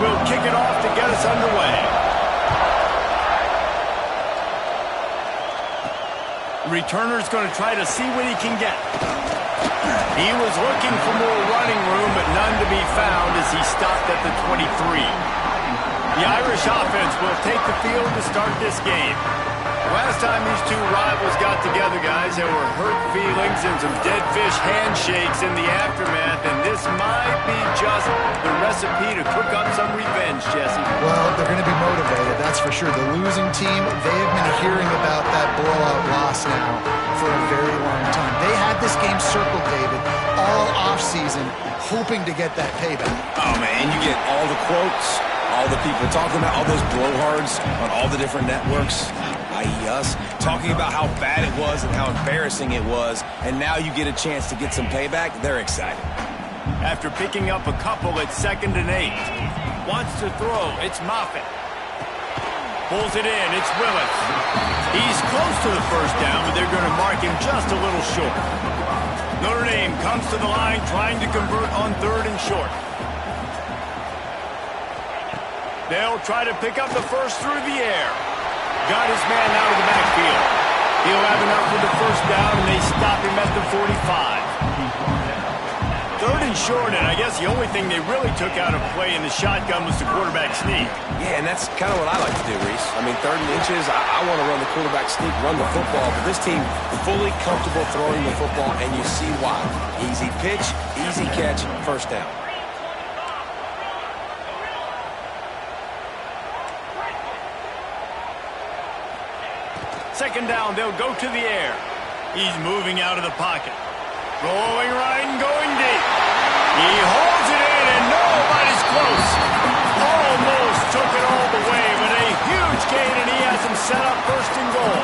will kick it off to get us underway. Returner's going to try to see what he can get. He was looking for more running room, but none to be found as he stopped at the 23. The Irish offense will take the field to start this game. Last time these two rivals got together, guys, there were hurt feelings and some dead fish handshakes in the aftermath, and this might be just the recipe to cook up some revenge, Jesse. Well, they're going to be motivated, that's for sure. The losing team, they have been hearing about that blowout loss now for a very long time. They had this game circled, David, all offseason, hoping to get that payback. Oh, man, you get all the quotes, all the people talking about all those blowhards on all the different networks, i.e. us, talking about how bad it was and how embarrassing it was, and now you get a chance to get some payback. They're excited. After picking up a couple at 2nd and 8. Wants to throw. It's Moffitt. Pulls it in. It's Willis. He's close to the first down, but they're going to mark him just a little short. Notre Dame comes to the line trying to convert on 3rd and short. They'll try to pick up the first through the air. Got his man out of the backfield. He'll have enough for the first down, and they stop him at the 45. 3rd and short, and I guess the only thing they really took out of play in the shotgun was the quarterback sneak. Yeah, and that's kind of what I like to do, Reese. I mean, 3rd and inches, I want to run the quarterback sneak, run the football, but this team fully comfortable throwing the football, and you see why. Easy pitch, easy catch, first down. Second down, they'll go to the air. He's moving out of the pocket. Rolling right and going deep. He holds it in, and nobody's close. Almost took it all the way, but a huge gain, and he has him set up 1st and goal.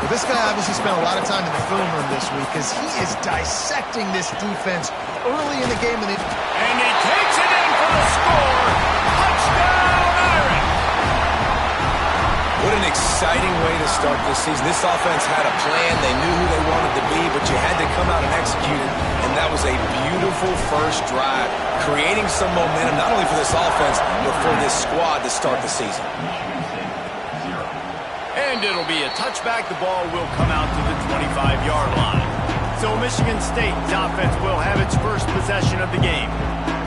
Well, this guy obviously spent a lot of time in the film room this week because he is dissecting this defense early in the game. And he takes it in for the score. Touchdown, Irish! What an exciting way to start this season. This offense had a plan. They knew who they wanted to be, but you had to come out and execute it. And that was a beautiful first drive, creating some momentum, not only for this offense, but for this squad to start the season. And it'll be a touchback. The ball will come out to the 25-yard line. So Michigan State's offense will have its first possession of the game.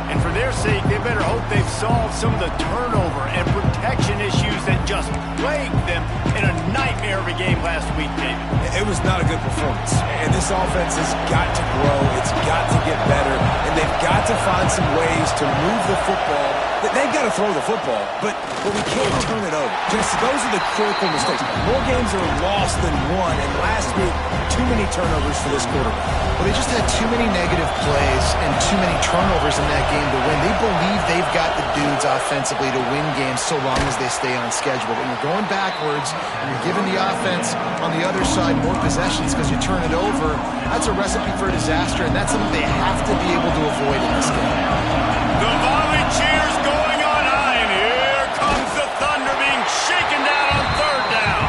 And for their sake, they better hope they've solved some of the turnover and protection issues that just plagued them in a nightmare of a game last week, David. It was not a good performance. And this offense has got to grow. It's got to get better. And they've got to find some ways to move the football. They've got to throw the football, but we can't turn it over. Jesse, those are the critical mistakes. More games are lost than won, and last week, too many turnovers for this quarterback. Well, they just had too many negative plays and too many turnovers in that game to win. They believe they've got the dudes offensively to win games so long as they stay on schedule. But when you're going backwards and you're giving the offense on the other side more possessions because you turn it over, that's a recipe for disaster, and that's something they have to be able to avoid in this game. The volley cheers going on high, and here comes the Thunder being shaken down on 3rd down.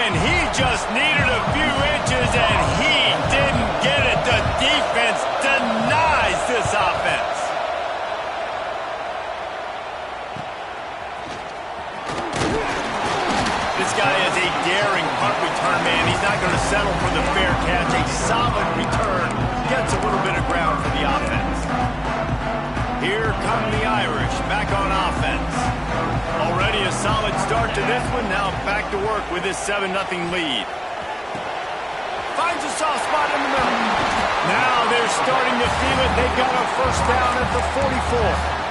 And he just needed a few inches, and he didn't get it. The defense denies this offense. This guy is a daring punt return man. He's not going to settle for the fair catch. A solid return gets a little bit of ground for the offense. Here come the Irish, back on offense. Already a solid start to this one, now back to work with this 7-0 lead. Finds a soft spot in the middle. Now they're starting to feel it. They've got a first down at the 44.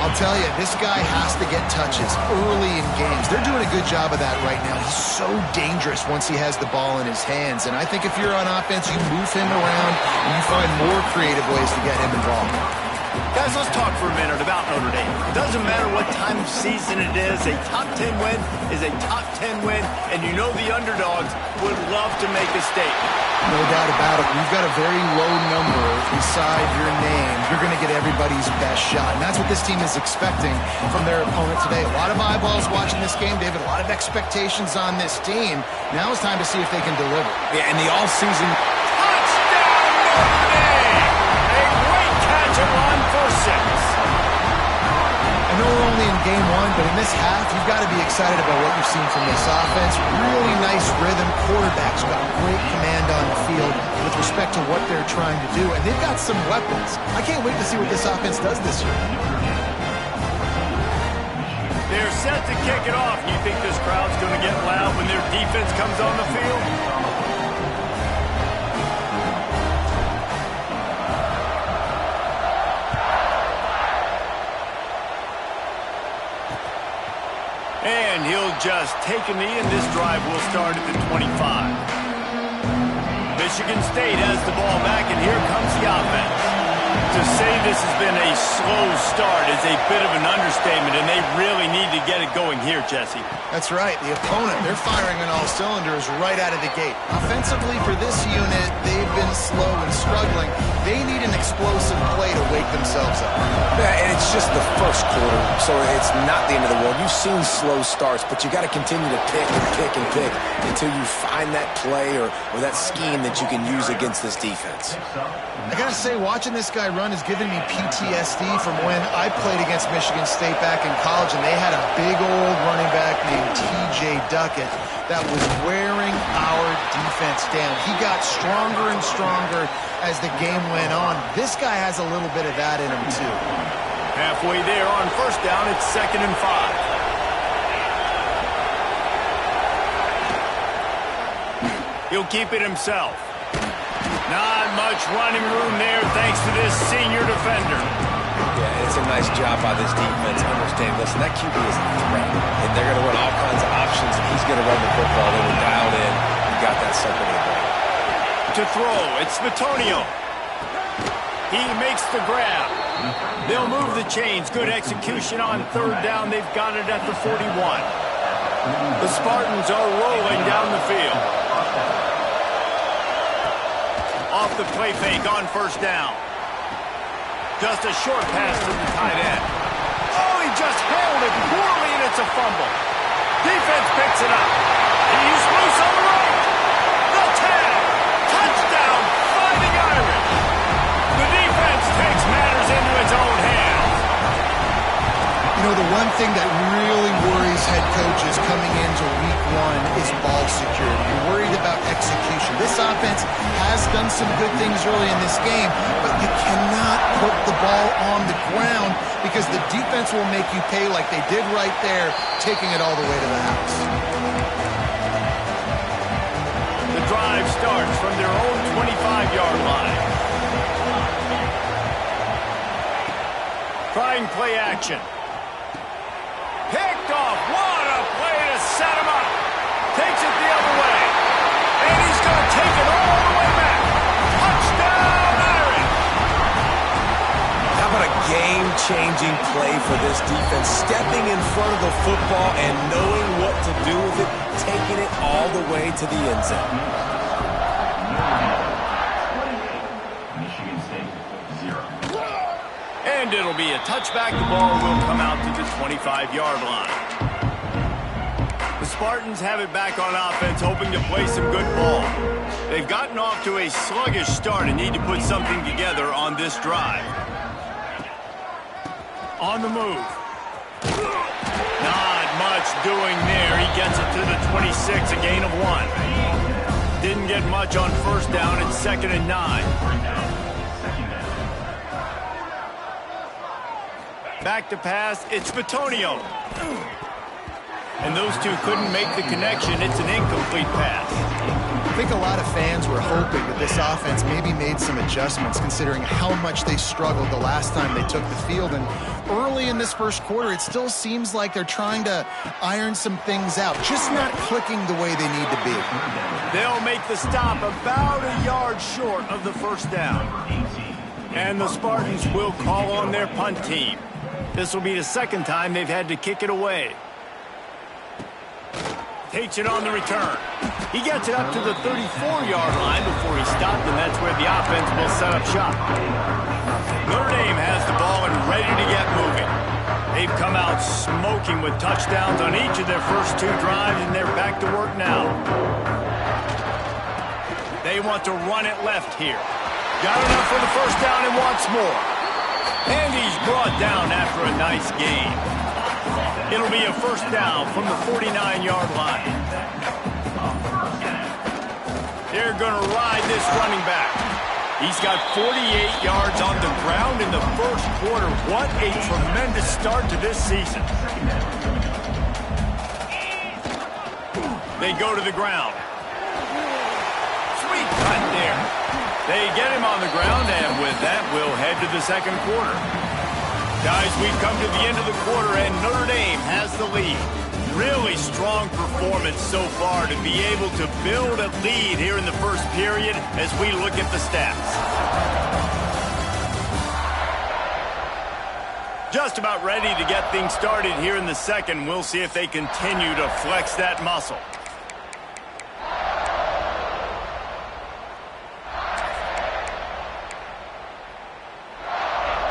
I'll tell you, this guy has to get touches early in games. They're doing a good job of that right now. He's so dangerous once he has the ball in his hands. And I think if you're on offense, you move him around and you find more creative ways to get him involved. Guys, let's talk for a minute about Notre Dame. It doesn't matter what time of season it is. A top 10 win is a top 10 win, and you know the underdogs would love to make a statement. No doubt about it. You've got a very low number beside your name. You're going to get everybody's best shot, and that's what this team is expecting from their opponent today. A lot of eyeballs watching this game, David. A lot of expectations on this team. Now it's time to see if they can deliver. Yeah, and the all-season... Touchdown, Notre Dame! A great catch at 1 for 6. I know we're only in game 1, but in this half, you've got to be excited about what you've seen from this offense. Really nice rhythm. Quarterback's got great command on the field with respect to what they're trying to do, and they've got some weapons. I can't wait to see what this offense does this year. They're set to kick it off. You think this crowd's going to get loud when their defense comes on the field? And he'll just take a knee, and this drive will start at the 25. Michigan State has the ball back, and here comes the offense. To say this has been a slow start is a bit of an understatement, and they really need to get it going here, Jesse. That's right. The opponent, they're firing on all cylinders right out of the gate. Offensively, for this unit, they've been slow and struggling. They need an explosive play to wake themselves up. Yeah, and it's just the first quarter, so it's not the end of the world. You've seen slow starts, but you got to continue to pick and pick and pick until you find that play or that scheme that you can use against this defense. I got to say, watching this guy run has given me PTSD from when I played against Michigan State back in college, and they had a big old running back named T.J. Duckett that was wearing our defense down. He got stronger and stronger as the game went on. This guy has a little bit of that in him, too. Halfway there on first down, it's 2nd and 5. He'll keep it himself. Not much running room there thanks to this senior defender. Yeah, it's a nice job by this defense. Understand, listen, that QB is a threat, and they're going to run all kinds of options, and he's going to run the football. They were dialed in and got that second and goal. To throw, it's Bitonio. He makes the grab. They'll move the chains. Good execution on 3rd down. They've got it at the 41. The Spartans are rolling down the field. Off the play fake on 1st down. Just a short pass to the tight end. Oh, he just held it poorly, and it's a fumble. Defense picks it up. He's loose on the right. The tag. Touchdown, Fighting Irish. The defense takes matters into its own hands. You know, the one thing that really worries head coaches coming into week 1 is ball security. You're worried about execution. This offense has done some good things early in this game, but you cannot put the ball on the ground because the defense will make you pay like they did right there, taking it all the way to the house. The drive starts from their own 25-yard line. Trying play action. Picked off. What a play to set him up. Takes it the other way. And he's going to take it all the way back. Touchdown, Irish. How about a game-changing play for this defense? Stepping in front of the football and knowing what to do with it, taking it all the way to the end zone. And it'll be a touchback. The ball will come out to the 25-yard line. The Spartans have it back on offense, hoping to play some good ball. They've gotten off to a sluggish start and need to put something together on this drive. On the move. Not much doing there. He gets it to the 26, a gain of 1. Didn't get much on 1st down. It's 2nd and 9. Back to pass, it's Bitonio. And those two couldn't make the connection. It's an incomplete pass. I think a lot of fans were hoping that this offense maybe made some adjustments considering how much they struggled the last time they took the field. And early in this first quarter, it still seems like they're trying to iron some things out, just not clicking the way they need to be. They'll make the stop about a yard short of the 1st down. And the Spartans will call on their punt team. This will be the 2nd time they've had to kick it away. Takes it on the return. He gets it up to the 34-yard line before he stopped, and that's where the offense will set up shop. Notre Dame has the ball and ready to get moving. They've come out smoking with touchdowns on each of their first 2 drives, and they're back to work now. They want to run it left here. Got enough for the 1st down and wants more. And he's brought down after a nice gain. It'll be a first down from the 49-yard line. They're going to ride this running back. He's got 48 yards on the ground in the first quarter. What a tremendous start to this season. They go to the ground. Sweet cut there. They get him on the ground, and with that, we'll head to the second quarter. Guys, we've come to the end of the quarter, and Notre Dame has the lead. Really strong performance so far to be able to build a lead here in the first period as we look at the stats. Just about ready to get things started here in the second. We'll see if they continue to flex that muscle.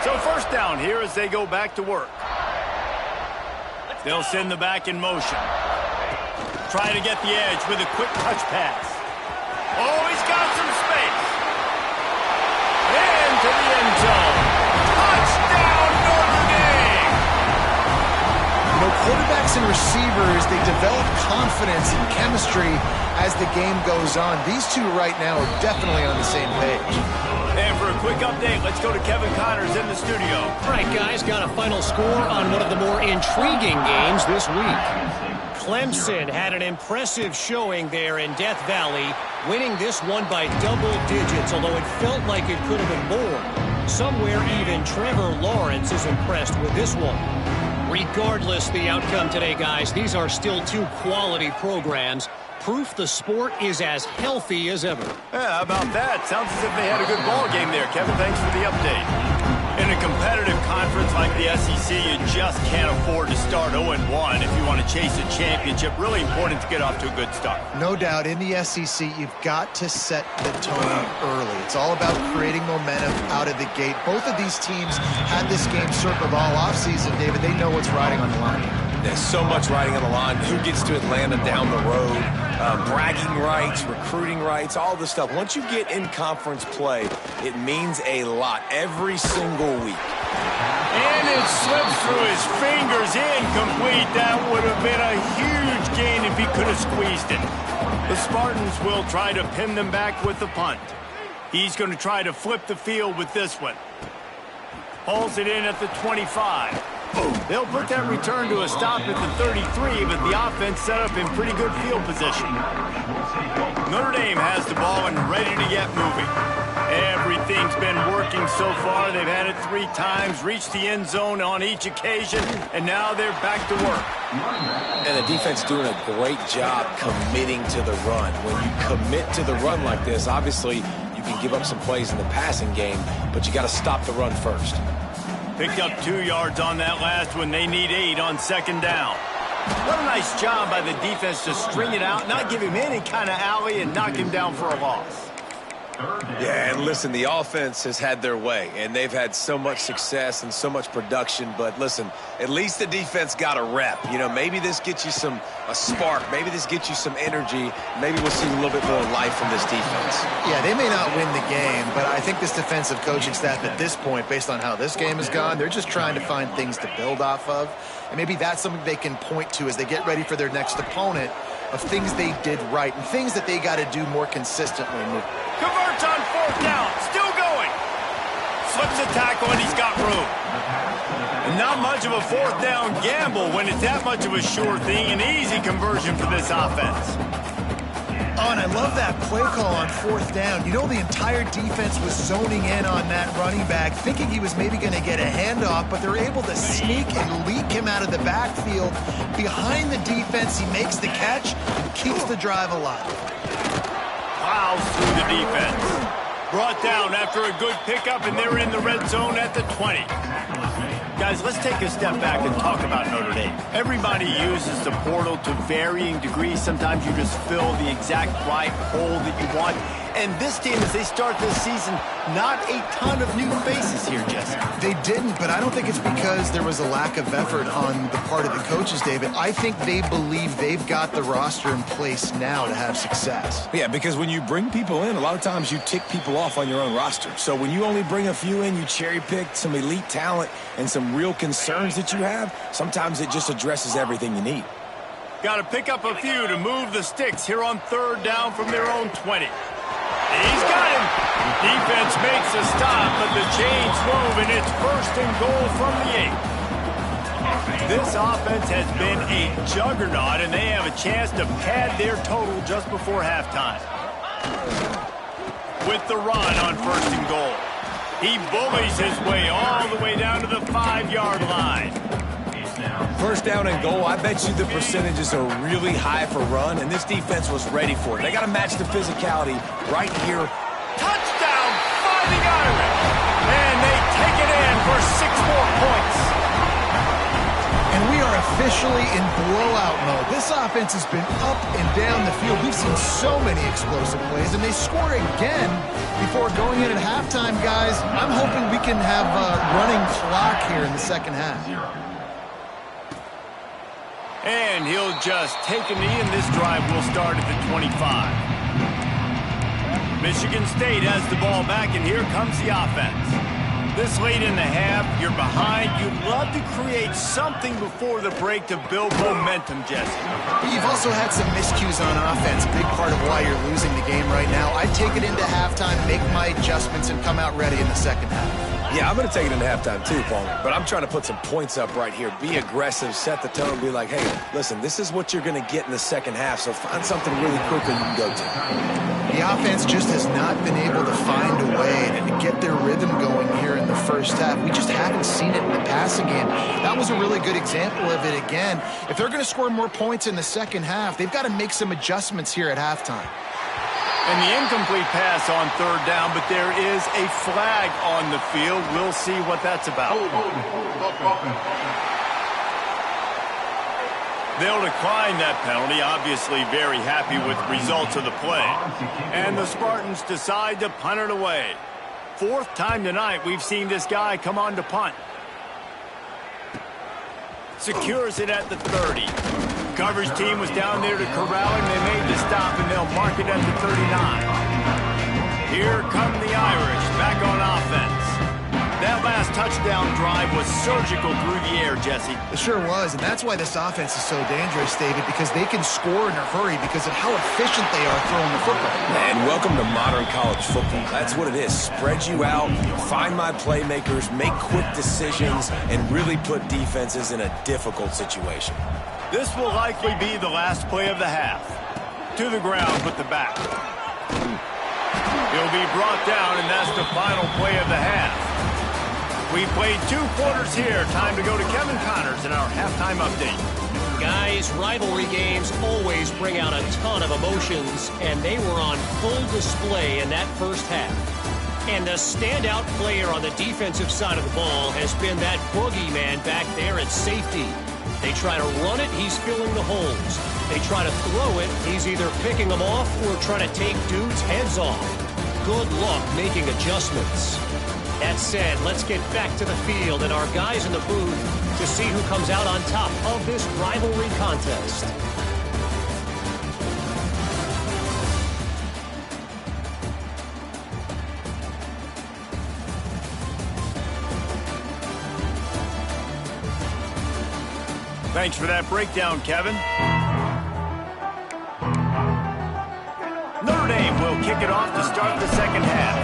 So first down here as they go back to work. They'll send the back in motion. Try to get the edge with a quick touch pass. Oh, he's got some space. Into the end zone. Touchdown, Notre Dame! You know, quarterbacks and receivers, they develop confidence and chemistry as the game goes on. These two right now are definitely on the same page. And for a quick update, let's go to Kevin Connors in the studio. All right, guys, got a final score on one of the more intriguing games this week. Clemson had an impressive showing there in Death Valley, winning this one by double digits, although it felt like it could have been more. Somewhere even Trevor Lawrence is impressed with this one. Regardless the outcome today, guys, these are still two quality programs. Proof the sport is as healthy as ever. Yeah, how about that? Sounds as if they had a good ball game there. Kevin, thanks for the update. In a competitive conference like the SEC, you just can't afford to start 0-1 if you want to chase a championship. Really important to get off to a good start. No doubt, in the SEC, you've got to set the tone early. It's all about creating momentum out of the gate. Both of these teams had this game circled all offseason, David. They know what's riding on the line. There's so much riding on the line. Who gets to Atlanta down the road? Bragging rights, recruiting rights, all this stuff. Once you get in conference play, it means a lot every single week. And it slips through his fingers, incomplete. That would have been a huge gain if he could have squeezed it. The Spartans will try to pin them back with the punt. He's going to try to flip the field with this one. Pulls it in at the 25. They'll put that return to a stop at the 33, but the offense set up in pretty good field position. Notre Dame has the ball and ready to get moving. Everything's been working so far. They've had it 3 times, reached the end zone on each occasion, and now they're back to work. And the defense doing a great job committing to the run. When you commit to the run like this, obviously you can give up some plays in the passing game, but you got to stop the run first. Picked up 2 yards on that last one. They need 8 on second down. What a nice job by the defense to string it out, not give him any kind of alley, and knock him down for a loss. Yeah, and listen, the offense has had their way, and they've had so much success and so much production. But listen, at least the defense got a rep. You know, maybe this gets you a spark. Maybe this gets you some energy. Maybe we'll see a little bit more life from this defense. Yeah, they may not win the game, but I think this defensive coaching staff at this point, based on how this game has gone, they're just trying to find things to build off of. And maybe that's something they can point to as they get ready for their next opponent, of things they did right and things that they got to do more consistently. Converts on fourth down, still going. Slips a tackle and he's got room. And not much of a fourth down gamble when it's that much of a sure thing. An easy conversion for this offense. Oh, and I love that play call on fourth down. You know, the entire defense was zoning in on that running back, thinking he was maybe going to get a handoff, but they're able to sneak and leak him out of the backfield. Behind the defense, he makes the catch, keeps the drive alive. Plows through the defense. Brought down after a good pickup, and they're in the red zone at the 20. Guys, let's take a step back and talk about Notre Dame. Everybody uses the portal to varying degrees. Sometimes you just fill the exact right hole that you want. And this team, as they start this season, not a ton of new faces here, Jesse. They didn't, but I don't think it's because there was a lack of effort on the part of the coaches, David. I think they believe they've got the roster in place now to have success. Yeah, because when you bring people in, a lot of times you tick people off on your own roster. So when you only bring a few in, you cherry-pick some elite talent and some real concerns that you have, sometimes it just addresses everything you need. Got to pick up a few to move the sticks here on 3rd down from their own 20. He's got him. Defense makes a stop, but the chains move, and it's 1st and goal from the 8. This offense has been a juggernaut, and they have a chance to pad their total just before halftime. With the run on 1st and goal. He bullies his way all the way down to the 5-yard line. 1st down and goal, I bet you the percentages are really high for run, and this defense was ready for it. They got to match the physicality right here. Touchdown, Fighting Irish! And they take it in for 6 more points. And we are officially in blowout mode. This offense has been up and down the field. We've seen so many explosive plays, and they score again before going in at halftime, guys. I'm hoping we can have a running clock here in the 2nd half. And he'll just take a knee, and this drive will start at the 25. Michigan State has the ball back, and here comes the offense. This late in the half, you're behind. You'd love to create something before the break to build momentum, Jesse. You've also had some miscues on offense, big part of why you're losing the game right now. I'd take it into halftime, make my adjustments, and come out ready in the 2nd half. Yeah, I'm going to take it into halftime too, Paul. But I'm trying to put some points up right here. Be aggressive, set the tone, be like, hey, listen, this is what you're going to get in the 2nd half, so find something really quickly you can go to. The offense just has not been able to find a way to get their rhythm going here in the 1st half. We just haven't seen it in the passing game. That was a really good example of it again. If they're going to score more points in the 2nd half, they've got to make some adjustments here at halftime. And the incomplete pass on 3rd down, but there is a flag on the field. We'll see what that's about. They'll decline that penalty, obviously very happy with the results of the play. And the Spartans decide to punt it away. 4th time tonight we've seen this guy come on to punt. Secures it at the 30. Coverage team was down there to corral him. They made the stop, and they'll mark it at the 39. Here come the Irish back on offense. That last touchdown drive was surgical through the air, Jesse. It sure was, and that's why this offense is so dangerous, David, because they can score in a hurry because of how efficient they are throwing the football. And welcome to modern college football. That's what it is. Spread you out, find my playmakers, make quick decisions, and really put defenses in a difficult situation. This will likely be the last play of the half. To the ground with the back. He'll be brought down, and that's the final play of the half. We played 2 quarters here. Time to go to Kevin Connors in our halftime update. Guys, rivalry games always bring out a ton of emotions, and they were on full display in that 1st half. And the standout player on the defensive side of the ball has been that boogeyman back there at safety. They try to run it, he's filling the holes. They try to throw it, he's either picking them off or trying to take dudes' heads off. Good luck making adjustments. That said, let's get back to the field and our guys in the booth to see who comes out on top of this rivalry contest. Thanks for that breakdown, Kevin. Notre Dame will kick it off to start the 2nd half.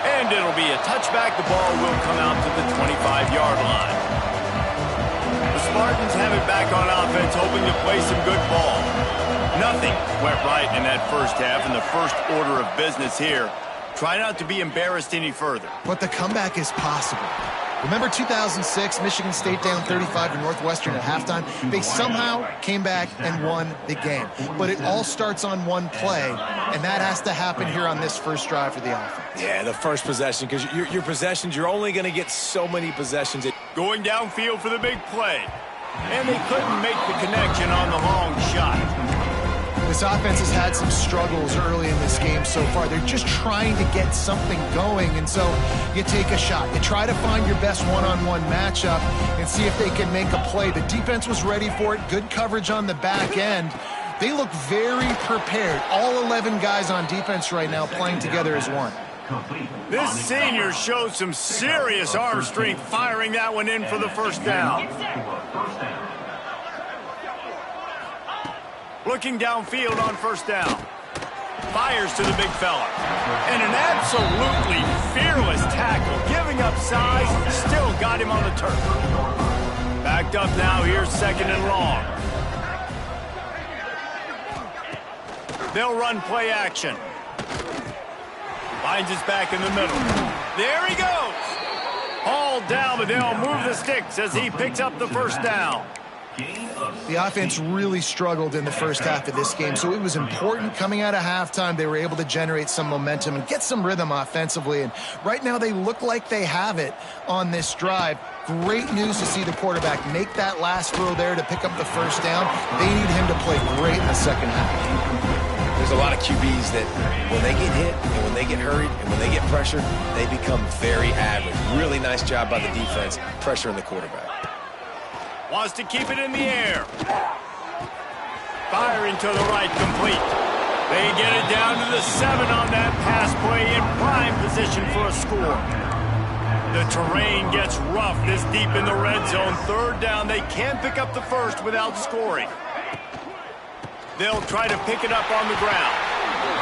And it'll be a touchback. The ball will come out to the 25-yard line. The Spartans have it back on offense, hoping to play some good ball. Nothing went right in that 1st half, and the first order of business here. Try not to be embarrassed any further. But the comeback is possible. Remember 2006, Michigan State down 35 to Northwestern at halftime? They somehow came back and won the game. But it all starts on one play, and that has to happen here on this first drive for the offense. Yeah, the first possession, because your possessions, you're only going to get so many possessions. Going downfield for the big play. and they couldn't make the connection on the long shot. This offense has had some struggles early in this game so far. They're just trying to get something going, and so you take a shot. You try to find your best one-on-one matchup and see if they can make a play. The defense was ready for it. Good coverage on the back end. They look very prepared. All 11 guys on defense right now playing together as one. This senior showed some serious arm strength firing that one in for the first down. Looking downfield on first down. Fires to the big fella. And an absolutely fearless tackle. Giving up size, still got him on the turf. Backed up now, here's second and long. They'll run play action. Finds his back in the middle. There he goes. Hauled down, but they'll move the sticks as he picks up the first down. The offense really struggled in the first half of this game, so it was important coming out of halftime. They were able to generate some momentum and get some rhythm offensively, and right now they look like they have it on this drive. Great news to see the quarterback make that last throw there to pick up the first down. They need him to play great in the second half. There's a lot of QBs that when they get hit and when they get hurried and when they get pressured, they become very average. Really nice job by the defense pressuring the quarterback. Wants to keep it in the air. Firing to the right, complete. They get it down to the 7 on that pass play in prime position for a score. The terrain gets rough this deep in the red zone. Third down, they can't pick up the first without scoring. They'll try to pick it up on the ground.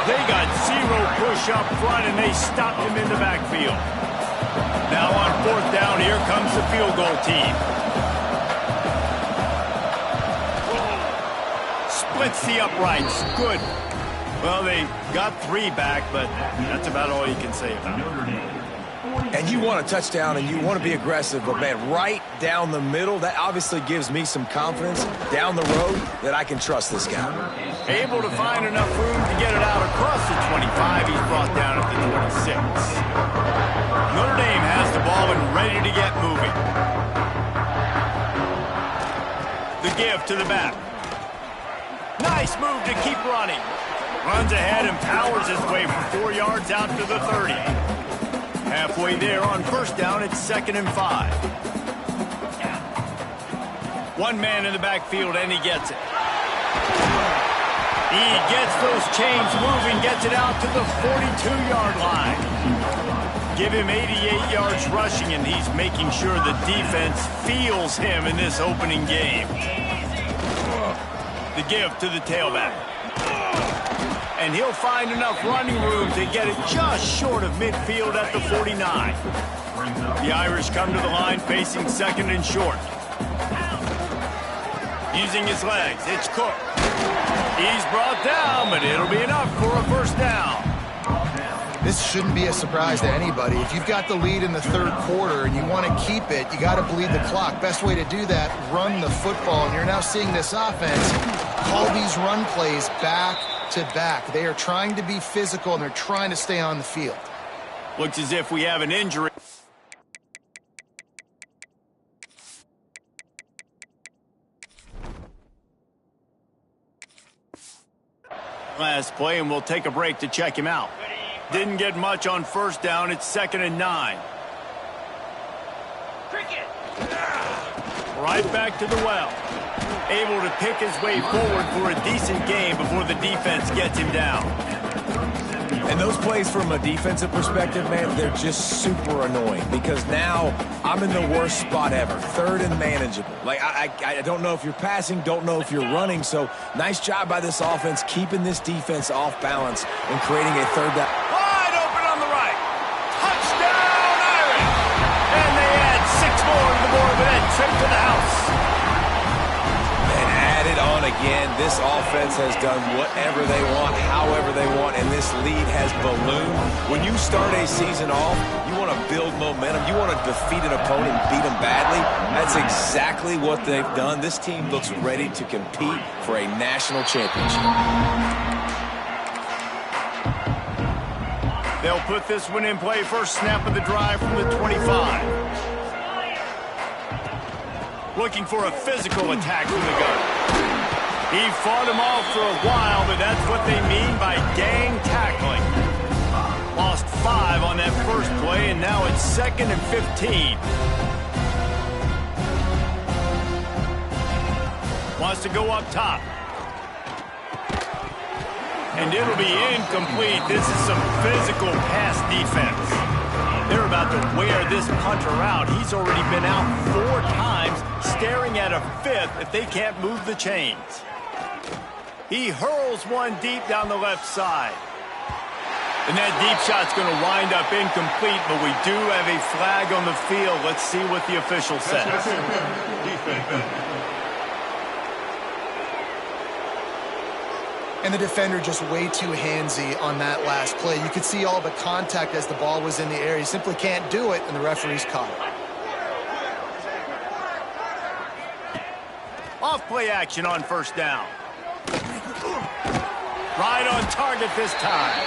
They got zero push up front, and they stopped him in the backfield. Now on fourth down, here comes the field goal team. Splits the uprights. Good. Well, they got 3 back, but that's about all you can say about it. And you want a touchdown and you want to be aggressive, but man, right down the middle, that obviously gives me some confidence down the road that I can trust this guy. Able to find enough room to get it out across the 25. He's brought down at the 26. Notre Dame has the ball and ready to get moving. The give to the back. Nice move to keep running. Runs ahead and powers his way for 4 yards out to the 30. Halfway there on first down, it's 2nd and 5. One man in the backfield, and he gets it. He gets those chains moving, gets it out to the 42-yard line. Give him 88 yards rushing, and he's making sure the defense feels him in this opening game. The give to the tailback. And he'll find enough running room to get it just short of midfield at the 49. The Irish come to the line facing 2nd and short. Using his legs, it's Cook. He's brought down, but it'll be enough for a first down. This shouldn't be a surprise to anybody. If you've got the lead in the third quarter and you want to keep it, you got to bleed the clock. Best way to do that, run the football. And you're now seeing this offense call these run plays back to back. They are trying to be physical, and they're trying to stay on the field. Looks as if we have an injury. Last play, and we'll take a break to check him out. Didn't get much on first down. It's 2nd and 9. Right back to the well. Able to pick his way forward for a decent game before the defense gets him down. And those plays from a defensive perspective, man, they're just super annoying because now I'm in the worst spot ever. 3rd and manageable. Like, I don't know if you're passing, don't know if you're running. So nice job by this offense keeping this defense off balance and creating a 3rd down. Wide open on the right. Touchdown, Irish! And they add 6 more to the board with that trip to the house. On again. This offense has done whatever they want, however they want, and this lead has ballooned. When you start a season off, you want to build momentum. You want to defeat an opponent and beat them badly. That's exactly what they've done. This team looks ready to compete for a national championship. They'll put this one in play. First snap of the drive from the 25. looking for a physical attack from the gun. He fought him off for a while, but that's what they mean by gang tackling. Lost 5 on that first play, and now it's 2nd and 15. Wants to go up top. And it'll be incomplete. This is some physical pass defense. They're about to wear this punter out. He's already been out 4 times, staring at a 5th if they can't move the chains. He hurls one deep down the left side. And that deep shot's going to wind up incomplete, but we do have a flag on the field. Let's see what the official says. And the defender just way too handsy on that last play. You could see all the contact as the ball was in the air. He simply can't do it, and the referee's caught it. Off-play action on first down. Right on target this time.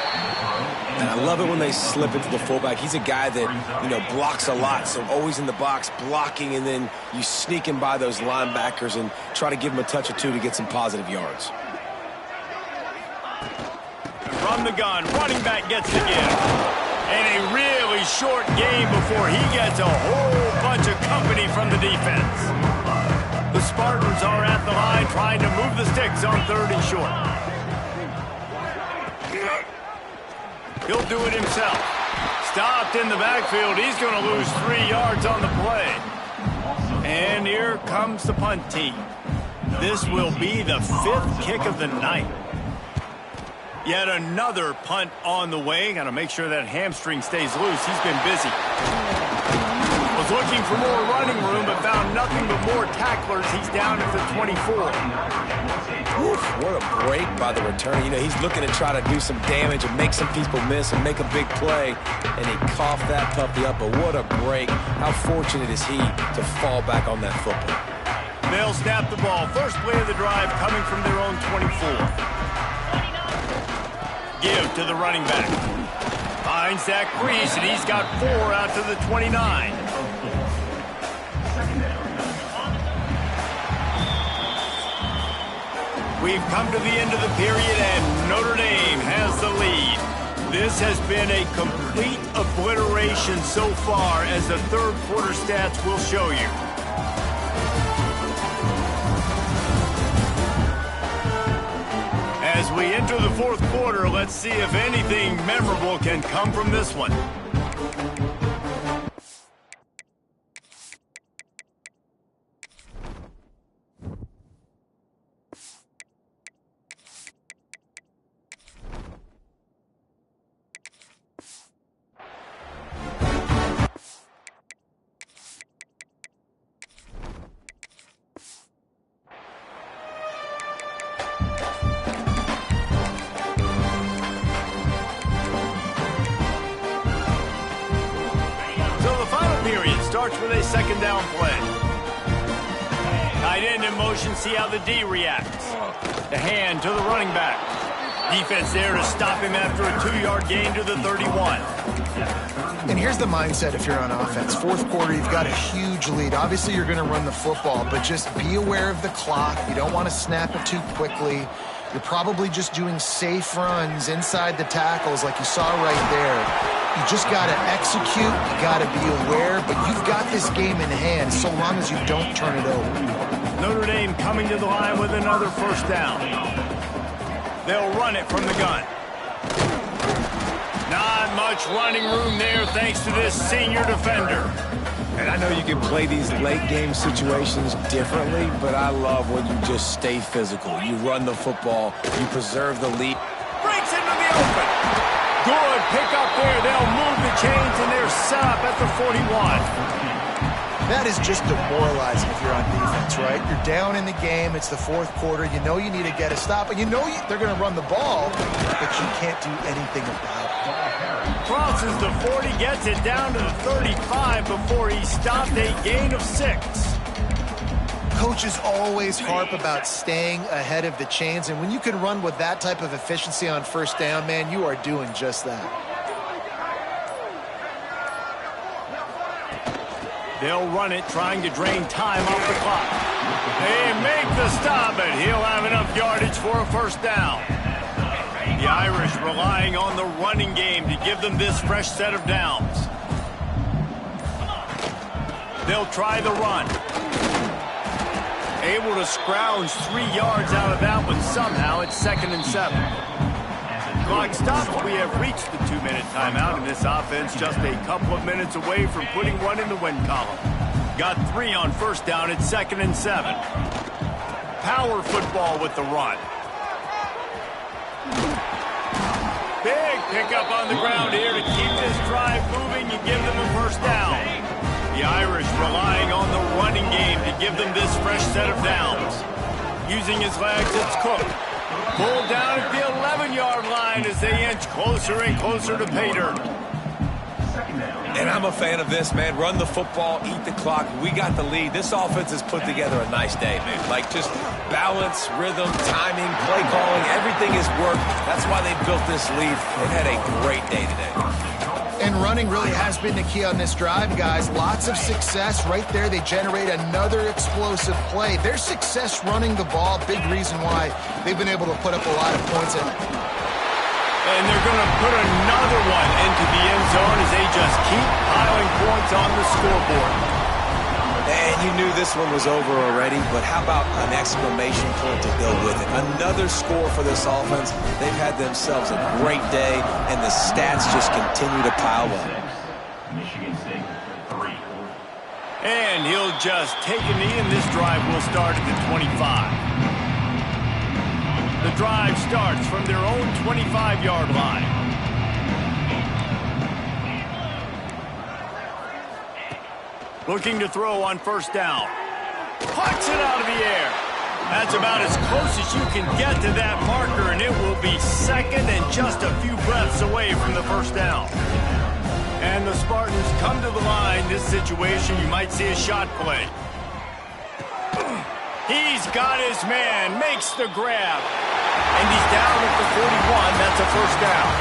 And I love it when they slip it to the fullback. He's a guy that, blocks a lot, so always in the box blocking, and then you sneak him by those linebackers and try to give him a touch or two to get some positive yards. From the gun, running back gets the give. And a really short game before he gets a whole bunch of company from the defense. The Spartans are at the line trying to move the sticks on 3rd and short. He'll do it himself. Stopped in the backfield. He's going to lose 3 yards on the play. And here comes the punt team. This will be the 5th kick of the night. Yet another punt on the way. Got to make sure that hamstring stays loose. He's been busy. Was looking for more running room, but found nothing but more tacklers. He's down at the 24. Oof, what a break by the returner. He's looking to try to do some damage and make some people miss and make a big play. And he coughed that puppy up, but what a break. How fortunate is he to fall back on that football. They'll snap the ball. First play of the drive coming from their own 24. Give to the running back. Finds Zach Brees, and he's got 4 out to the 29. We've come to the end of the period, and Notre Dame has the lead. This has been a complete obliteration so far, as the 3rd quarter stats will show you. As we enter the 4th quarter, let's see if anything memorable can come from this one. Starts with a 2nd down play. Tight end in motion, see how the D reacts. The hand to the running back. Defense there to stop him after a 2-yard gain to the 31. And here's the mindset if you're on offense. 4th quarter, you've got a huge lead. Obviously, you're going to run the football, but just be aware of the clock. You don't want to snap it too quickly. You're probably just doing safe runs inside the tackles like you saw right there. You just got to execute, you got to be aware, but you've got this game in hand so long as you don't turn it over. Notre Dame coming to the line with another 1st down. They'll run it from the gun. Not much running room there thanks to this senior defender. And I know you can play these late game situations differently, but I love when you just stay physical. You run the football, you preserve the lead. Breaks into the open. Good pick up there. They'll move the chains, and they're set up at the 41. That is just demoralizing if you're on defense, right? You're down in the game. It's the 4th quarter. You know you need to get a stop, and you know they're going to run the ball, but you can't do anything about it. Crosses the 40, gets it down to the 35 before he stopped, a gain of 6. Coaches always harp about staying ahead of the chains, and when you can run with that type of efficiency on 1st down, man, you are doing just that. They'll run it, trying to drain time off the clock. They make the stop, and he'll have enough yardage for a first down. The Irish relying on the running game to give them this fresh set of downs. They'll try the run. Able to scrounge 3 yards out of that one somehow. It's 2nd and 7. Clock stops. We have reached the 2-minute timeout, and this offense just a couple of minutes away from putting one in the win column. Got 3 on first down. It's 2nd and 7. Power football with the run. Big pickup on the ground here to keep this drive moving and give them a first down. The Irish relying on the running game to give them this fresh set of downs. Using his legs, it's Cook. Pulled down at the 11-yard line as they inch closer and closer to pay dirt. And I'm a fan of this, man. Run the football, eat the clock. We got the lead. This offense has put together a nice day, man. Like just balance, rhythm, timing, play calling, everything has worked. That's why they built this lead. They've had a great day today. And running really has been the key on this drive, guys. Lots of success right there. They generate another explosive play. Their success running the ball, big reason why they've been able to put up a lot of points. And they're going to put another one into the end zone as they just keep piling points on the scoreboard. And you knew this one was over already, but how about an exclamation point to go with it? Another score for this offense. They've had themselves a great day, and the stats just continue to pile up. Michigan State 3. And he'll just take a knee, and this drive will start at the 25. The drive starts from their own 25-yard line. Looking to throw on first down. Pucks it out of the air. That's about as close as you can get to that marker, and it will be 2nd and just a few breaths away from the first down. And the Spartans come to the line. This situation, you might see a shot play. He's got his man, makes the grab. And he's down at the 41. That's a first down.